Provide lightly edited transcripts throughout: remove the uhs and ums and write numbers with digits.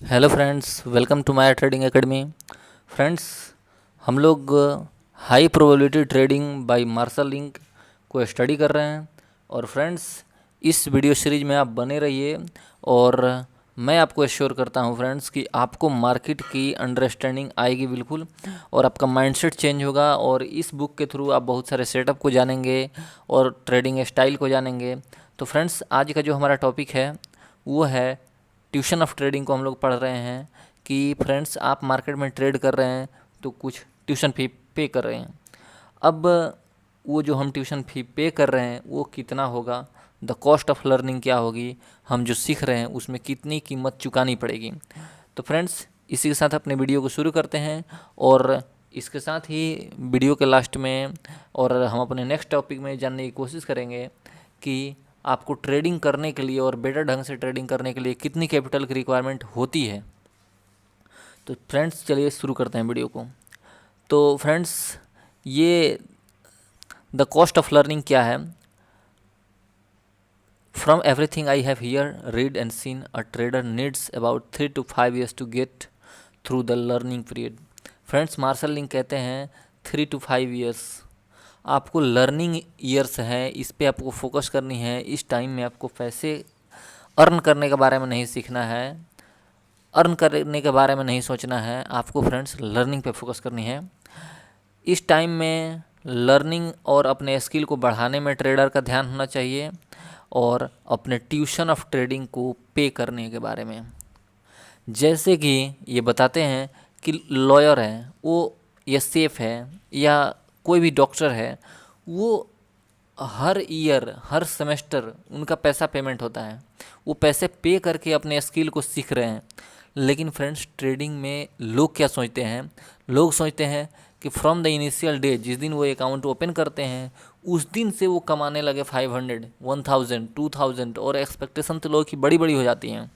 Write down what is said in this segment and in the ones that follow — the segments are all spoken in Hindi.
Hello friends, welcome to my trading academy. Friends, हम लोग high probability trading by Marshall Link को स्टडी कर रहे हैं। और फ्रेंड्स, इस वीडियो सीरीज में आप बने रहिए और मैं आपको एश्योर करता हूं फ्रेंड्स कि आपको मार्केट की अंडरस्टैंडिंग आएगी बिल्कुल, और आपका माइंडसेट चेंज होगा। और इस बुक के थ्रू आप बहुत सारे सेटअप को जानेंगे और ट्रेडिंग स्टाइल को जानेंगे। तो फ्रेंड्स, आज का जो हमारा टॉपिक है वो है ट्यूशन ऑफ ट्रेडिंग को हम लोग पढ़ रहे हैं कि फ्रेंड्स, आप मार्केट में ट्रेड कर रहे हैं तो कुछ ट्यूशन फ़ी पे कर रहे हैं। अब वो जो हम ट्यूशन फ़ी पे कर रहे हैं वो कितना होगा, द कॉस्ट ऑफ लर्निंग क्या होगी, हम जो सीख रहे हैं उसमें कितनी कीमत चुकानी पड़ेगी। तो फ्रेंड्स, इसी के साथ अपने वीडियो को शुरू करते हैं। और इसके साथ ही वीडियो के लास्ट में और हम अपने नेक्स्ट टॉपिक में जानने की कोशिश करेंगे कि आपको ट्रेडिंग करने के लिए और बेटर ढंग से ट्रेडिंग करने के लिए कितनी कैपिटल की रिक्वायरमेंट होती है। तो फ्रेंड्स, चलिए शुरू करते हैं वीडियो को। तो फ्रेंड्स, ये द कॉस्ट ऑफ लर्निंग क्या है। From everything I have here read and seen, a trader needs about 3 to 5 years to get through the learning period. Friends, Marshall Link कहते हैं 3 to 5 years आपको लर्निंग ईयर्स है, इस पे आपको फोकस करनी है। इस टाइम में आपको पैसे अर्न करने के बारे में नहीं सीखना है, अर्न करने के बारे में नहीं सोचना है, आपको फ्रेंड्स लर्निंग पे फोकस करनी है। इस टाइम में लर्निंग और अपने स्किल को बढ़ाने में ट्रेडर का ध्यान होना चाहिए, और अपने ट्यूशन ऑफ ट्रेडिंग को पे करने के बारे में। जैसे कि ये बताते हैं कि लॉयर है वो, या सेफ है, या कोई भी डॉक्टर है, वो हर ईयर हर सेमेस्टर उनका पैसा पेमेंट होता है, वो पैसे पे करके अपने स्किल को सीख रहे हैं। लेकिन फ्रेंड्स, ट्रेडिंग में लोग क्या सोचते हैं, लोग सोचते हैं कि फ्रॉम द इनिशियल डे, जिस दिन वो अकाउंट ओपन करते हैं उस दिन से वो कमाने लगे 500, 1000, 2000, और एक्सपेक्टेशन तो लोगों की बड़ी बड़ी हो जाती हैं।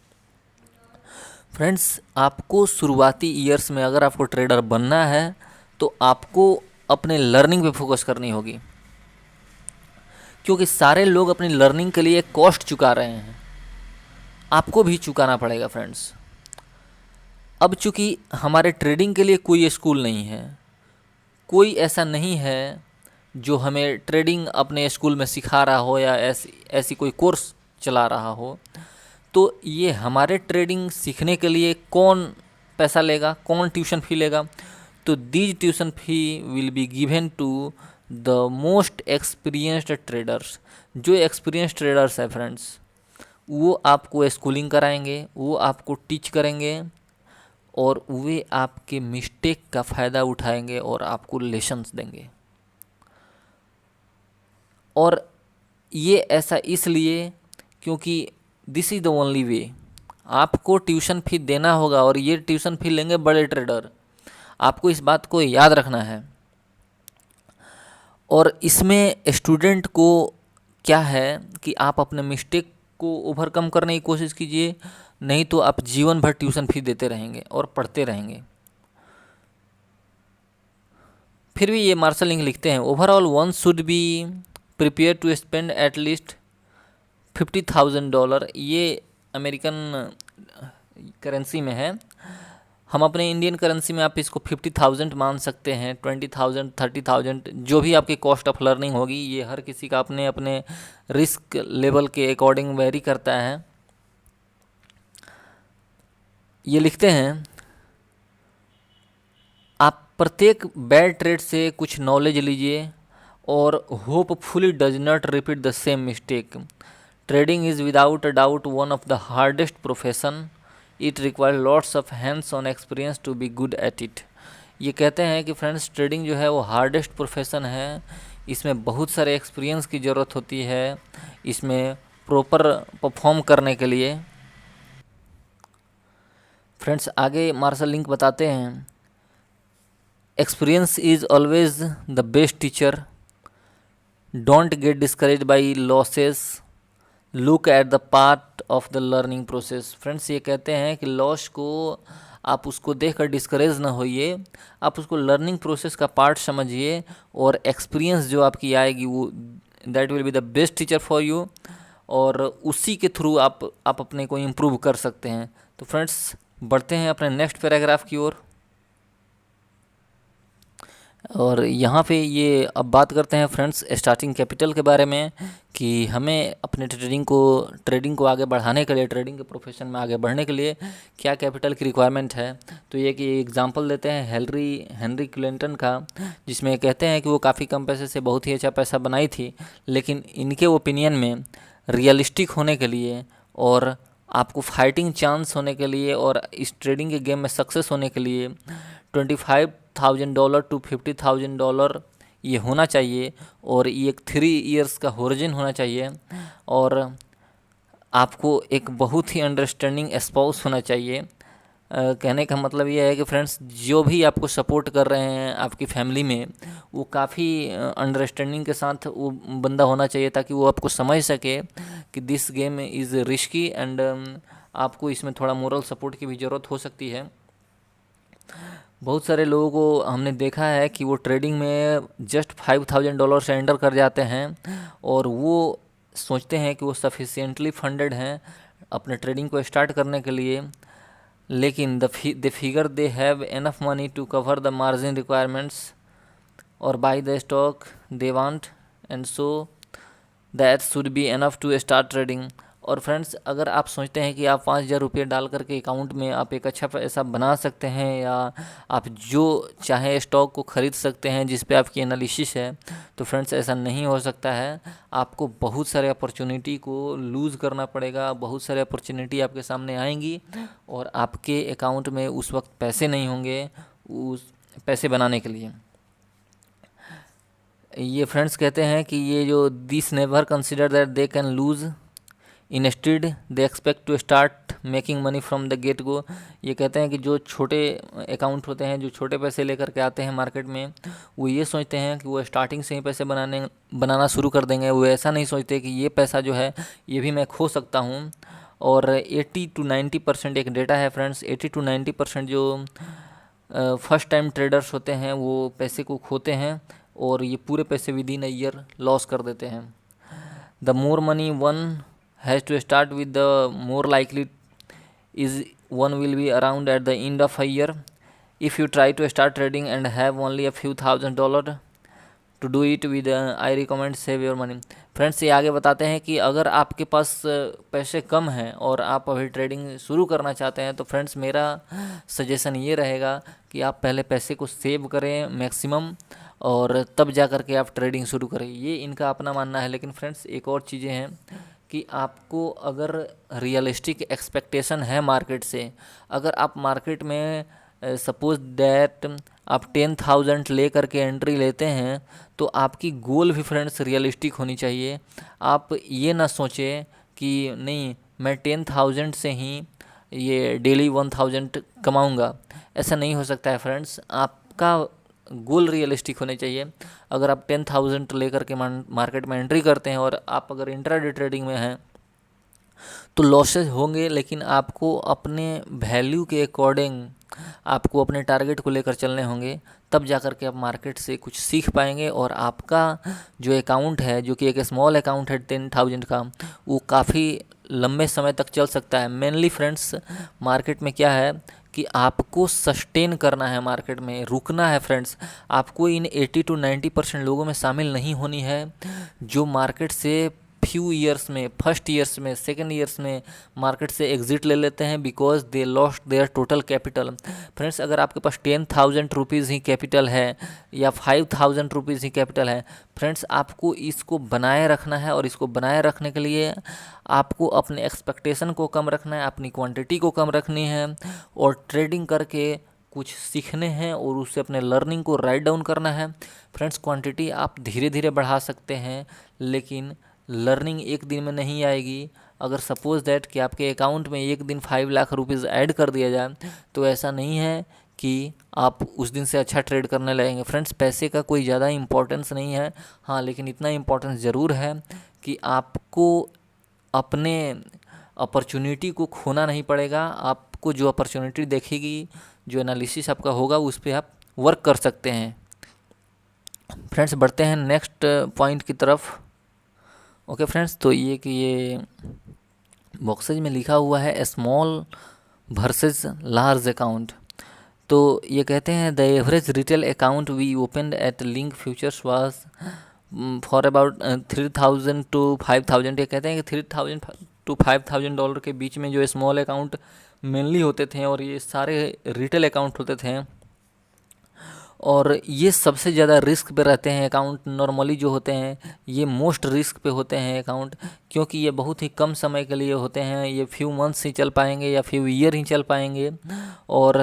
फ्रेंड्स, आपको शुरुआती ईयर्स में अगर आपको ट्रेडर बनना है तो आपको अपने लर्निंग पे फोकस करनी होगी, क्योंकि सारे लोग अपनी लर्निंग के लिए कॉस्ट चुका रहे हैं, आपको भी चुकाना पड़ेगा फ्रेंड्स। अब चूँकि हमारे ट्रेडिंग के लिए कोई स्कूल नहीं है, कोई ऐसा नहीं है जो हमें ट्रेडिंग अपने स्कूल में सिखा रहा हो या ऐसी ऐसी कोई कोर्स चला रहा हो, तो ये हमारे ट्रेडिंग सीखने के लिए कौन पैसा लेगा, कौन ट्यूशन फ़ी लेगा। तो these tuition fee will be given to the most experienced traders. जो एक्सपीरियंस ट्रेडर्स है फ्रेंड्स, वो आपको स्कूलिंग कराएंगे, वो आपको टीच करेंगे, और वे आपके मिस्टेक का फ़ायदा उठाएंगे और आपको लेसन्स देंगे। और ये ऐसा इसलिए क्योंकि this is the only way. आपको ट्यूशन फ़ी देना होगा, और ये ट्यूशन फ़ी लेंगे बड़े ट्रेडर, आपको इस बात को याद रखना है। और इसमें स्टूडेंट को क्या है कि आप अपने मिस्टेक को ओवरकम करने की कोशिश कीजिए, नहीं तो आप जीवन भर ट्यूशन फ़ी देते रहेंगे और पढ़ते रहेंगे। फिर भी ये मार्शल लिंक लिखते हैं, overall one should be prepare to spend at least $50,000। ये अमेरिकन करेंसी में है, हम अपने इंडियन करेंसी में आप इसको 50,000 मान सकते हैं, 20,000, 30,000, जो भी आपकी कॉस्ट ऑफ लर्निंग होगी। ये हर किसी का अपने अपने रिस्क लेवल के अकॉर्डिंग वेरी करता है। ये लिखते हैं, आप प्रत्येक बैड ट्रेड से कुछ नॉलेज लीजिए और hopefully does not repeat the same mistake. Trading is without a doubt one of the hardest profession, it require lots of hands on experience to be good at it. ये कहते हैं कि फ्रेंड्स, ट्रेडिंग जो है वो हार्डेस्ट प्रोफेशन है, इसमें बहुत सारे एक्सपीरियंस की ज़रूरत होती है इसमें प्रॉपर परफॉर्म करने के लिए। फ्रेंड्स, आगे मार्शल लिंक बताते हैं, experience is always the best teacher, don't get discourage by losses, look at the part of the learning process. Friends, ये कहते हैं कि लॉस को आप उसको देखकर डिस्करेज ना होइए, आप उसको लर्निंग प्रोसेस का पार्ट समझिए, और एक्सपीरियंस जो आपकी आएगी वो that will be the best teacher for you, और उसी के थ्रू आप अपने को इम्प्रूव कर सकते हैं। तो फ्रेंड्स, बढ़ते हैं अपने नेक्स्ट पैराग्राफ की ओर। और यहाँ पे ये अब बात करते हैं फ्रेंड्स स्टार्टिंग कैपिटल के बारे में, कि हमें अपने ट्रेडिंग को आगे बढ़ाने के लिए, ट्रेडिंग के प्रोफेशन में आगे बढ़ने के लिए क्या कैपिटल की रिक्वायरमेंट है। तो ये कि एग्जांपल देते हैं हेनरी क्लिंटन का, जिसमें कहते हैं कि वो काफ़ी कम पैसे से बहुत ही अच्छा पैसा बनाई थी, लेकिन इनके ओपिनियन में रियलिस्टिक होने के लिए और आपको फाइटिंग चांस होने के लिए और इस ट्रेडिंग के गेम में सक्सेस होने के लिए $25,000 to $50,000 ये होना चाहिए, और ये एक 3 इयर्स का होरिजन होना चाहिए, और आपको एक बहुत ही अंडरस्टैंडिंग स्पाउस होना चाहिए। कहने का मतलब ये है कि फ्रेंड्स, जो भी आपको सपोर्ट कर रहे हैं आपकी फैमिली में, वो काफ़ी अंडरस्टैंडिंग के साथ वो बंदा होना चाहिए, ताकि वो आपको समझ सके कि this game is risky and आपको इसमें थोड़ा मोरल सपोर्ट की भी ज़रूरत हो सकती है। बहुत सारे लोगों को हमने देखा है कि वो ट्रेडिंग में जस्ट $5,000 से एंटर कर जाते हैं, और वो सोचते हैं कि वो सफिशिएंटली फंडेड हैं अपने ट्रेडिंग को स्टार्ट करने के लिए, लेकिन the figure they have enough money to cover the margin requirements और buy the stock they want, and so that should be enough to start trading. और फ्रेंड्स, अगर आप सोचते हैं कि आप 5,000 रुपये डाल करके अकाउंट में आप एक अच्छा पैसा बना सकते हैं, या आप जो चाहे स्टॉक को ख़रीद सकते हैं जिस पे आपकी एनालिसिस है, तो फ्रेंड्स ऐसा नहीं हो सकता है। आपको बहुत सारे अपॉर्चुनिटी को लूज़ करना पड़ेगा, बहुत सारे अपॉर्चुनिटी आपके सामने आएंगी, और आपके अकाउंट में उस वक्त पैसे नहीं होंगे उस पैसे बनाने के लिए। ये फ्रेंड्स कहते हैं कि ये जो this never consider that they can lose, instead they expect to start making money from the get go. ये कहते हैं कि जो छोटे अकाउंट होते हैं, जो छोटे पैसे लेकर के आते हैं मार्केट में, वो ये सोचते हैं कि वो स्टार्टिंग से ही पैसे बनाना शुरू कर देंगे। वो ऐसा नहीं सोचते कि ये पैसा जो है ये भी मैं खो सकता हूँ। और 80 to 90% एक डेटा है फ्रेंड्स, 80 to 90% जो फर्स्ट टाइम ट्रेडर्स होते हैं वो पैसे को खोते हैं, और ये पूरे पैसे with in a year loss कर देते हैं। The more money one has to start with, the more likely is one will be around at the end of a year. If you try to start trading and have only a few $1,000 to do it with, I recommend save your money. Friends, ये आगे बताते हैं कि अगर आपके पास पैसे कम हैं और आप अभी ट्रेडिंग शुरू करना चाहते हैं, तो फ्रेंड्स मेरा सजेशन ये रहेगा कि आप पहले पैसे को सेव करें मैक्सिमम, और तब जा कर के आप ट्रेडिंग शुरू करें। ये इनका अपना मानना है। लेकिन फ्रेंड्स, एक और चीज़ें हैं कि आपको अगर रियलिस्टिक एक्सपेक्टेशन है मार्केट से, अगर आप मार्केट में सपोज दैट आप 10,000 ले करके एंट्री लेते हैं, तो आपकी गोल भी फ्रेंड्स रियलिस्टिक होनी चाहिए। आप ये ना सोचें कि नहीं मैं 10,000 से ही ये डेली 1,000 कमाऊंगा, ऐसा नहीं हो सकता है फ्रेंड्स। आपका गोल रियलिस्टिक होने चाहिए। अगर आप 10,000 लेकर के मार्केट में एंट्री करते हैं और आप अगर इंट्राडे ट्रेडिंग में हैं, तो लॉसेस होंगे, लेकिन आपको अपने वैल्यू के अकॉर्डिंग आपको अपने टारगेट को लेकर चलने होंगे, तब जा कर के आप मार्केट से कुछ सीख पाएंगे, और आपका जो अकाउंट है, जो कि एक स्मॉल अकाउंट है 10,000 का, वो काफ़ी लंबे समय तक चल सकता है। मेनली फ्रेंड्स, मार्केट में क्या है कि आपको सस्टेन करना है, मार्केट में रुकना है फ्रेंड्स। आपको इन 80 to 90% लोगों में शामिल नहीं होनी है जो मार्केट से फ्यू ईयर्स में, फर्स्ट ईयर्स में, सेकेंड ईयर्स में मार्केट से एग्जिट ले लेते हैं because they lost their total capital. Friends, अगर आपके पास 10,000 रुपीज़ ही कैपिटल है या 5,000 रुपीज़ ही कैपिटल है, फ्रेंड्स आपको इसको बनाए रखना है, और इसको बनाए रखने के लिए आपको अपने एक्सपेक्टेशन को कम रखना है, अपनी क्वांटिटी को कम रखनी है, और ट्रेडिंग करके कुछ सीखने हैं और उससे अपने लर्निंग को राइट डाउन करना है। फ्रेंड्स, क्वांटिटी आप धीरे धीरे बढ़ा सकते हैं, लेकिन लर्निंग एक दिन में नहीं आएगी। अगर सपोज़ दैट कि आपके अकाउंट में एक दिन 5 लाख रुपीज़ ऐड कर दिया जाए, तो ऐसा नहीं है कि आप उस दिन से अच्छा ट्रेड करने लगेंगे। फ्रेंड्स, पैसे का कोई ज़्यादा इम्पोर्टेंस नहीं है, हाँ, लेकिन इतना इम्पोर्टेंस ज़रूर है कि आपको अपने अपॉर्चुनिटी को खोना नहीं पड़ेगा। आपको जो अपॉर्चुनिटी देखेगी, जो एनालिसिस आपका होगा, उस पर आप वर्क कर सकते हैं। फ्रेंड्स, बढ़ते हैं नेक्स्ट पॉइंट की तरफ। ओके फ्रेंड्स, तो ये कि ये बॉक्सेज में लिखा हुआ है स्मॉल वर्सेस लार्ज अकाउंट। तो ये कहते हैं the average retail account we opened at Link Futures was for about 3000 to 5000। ये कहते हैं कि 3000 to $5000 के बीच में जो स्मॉल अकाउंट मेनली होते थे और ये सारे रिटेल अकाउंट होते थे, और ये सबसे ज़्यादा रिस्क पे रहते हैं अकाउंट। नॉर्मली जो होते हैं ये मोस्ट रिस्क पे होते हैं अकाउंट, क्योंकि ये बहुत ही कम समय के लिए होते हैं। ये फ्यू मंथ्स ही चल पाएंगे या फ्यू ईयर ही चल पाएंगे। और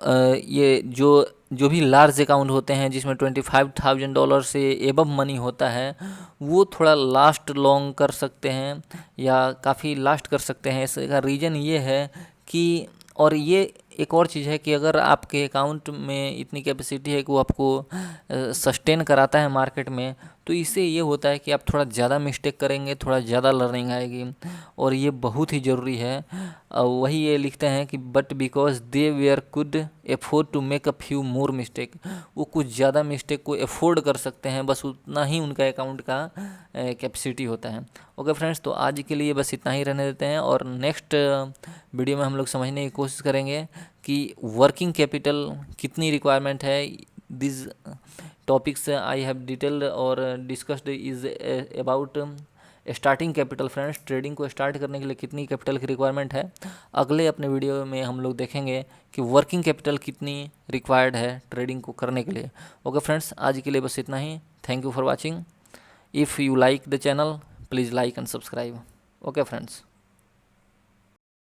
ये जो भी लार्ज अकाउंट होते हैं जिसमें $25,000 से एबव मनी होता है, वो थोड़ा लास्ट लॉन्ग कर सकते हैं या काफ़ी लास्ट कर सकते हैं। इसका रीज़न ये है कि, और ये एक और चीज़ है कि अगर आपके अकाउंट में इतनी कैपेसिटी है कि वो आपको सस्टेन कराता है मार्केट में, तो इससे ये होता है कि आप थोड़ा ज़्यादा मिस्टेक करेंगे, थोड़ा ज़्यादा लर्निंग आएगी, और ये बहुत ही ज़रूरी है। वही ये लिखते हैं कि but because they were could afford to make a few more mistake. वो कुछ ज़्यादा मिस्टेक को एफोर्ड कर सकते हैं, बस उतना ही उनका अकाउंट का कैपेसिटी होता है। ओके फ्रेंड्स, तो आज के लिए बस इतना ही रहने देते हैं, और नेक्स्ट वीडियो में हम लोग समझने की कोशिश करेंगे कि वर्किंग कैपिटल कितनी रिक्वायरमेंट है। This topics I have detailed और discussed is about starting capital. Friends, trading को स्टार्ट करने के लिए कितनी कैपिटल की रिक्वायरमेंट है, अगले अपने वीडियो में हम लोग देखेंगे कि वर्किंग कैपिटल कितनी रिक्वायर्ड है ट्रेडिंग को करने के लिए। ओके फ्रेंड्स, आज के लिए बस इतना ही। Thank you for watching. If you like the channel, please like and subscribe. Okay friends.